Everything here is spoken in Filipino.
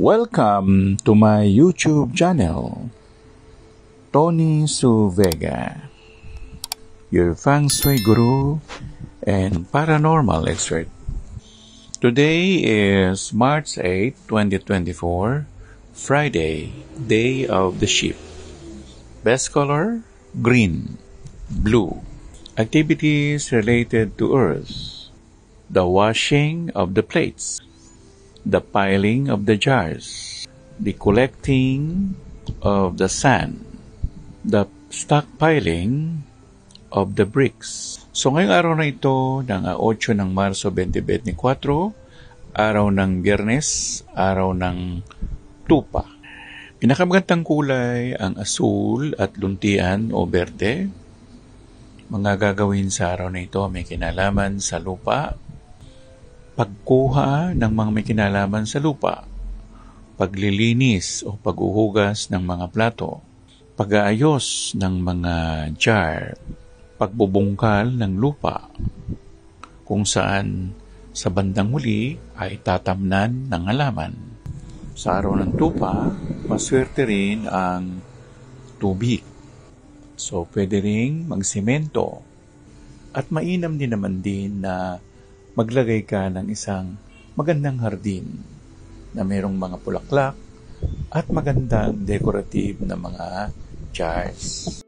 Welcome to my YouTube channel, Tony Su Vega, your Feng Shui Guru and Paranormal Expert. Today is March 8, 2024, Friday, Day of the Sheep. Best color, green, blue. Activities related to Earth. The washing of the plates. The piling of the jars, the collecting of the sand, the stockpiling of the bricks. So ngayong araw na ito, ng 8 ng Marso 2024, araw ng Biyernes, araw ng Tupa. Pinakamagandang kulay ang asul at luntian o berde. Mga gagawin sa araw na ito may kinalaman sa lupa, pagkuha ng mga may kinalaman sa lupa, paglilinis o paghuhugas ng mga plato, pag-aayos ng mga jar, pagbubungkal ng lupa, kung saan sa bandang huli ay tatamnan ng halaman. Sa araw ng tupa, maswerte rin ang tubig. So pwede ring magsemento at mainam din naman din na maglagay ka ng isang magandang hardin na mayroong mga bulaklak at magandang decorative na mga jars.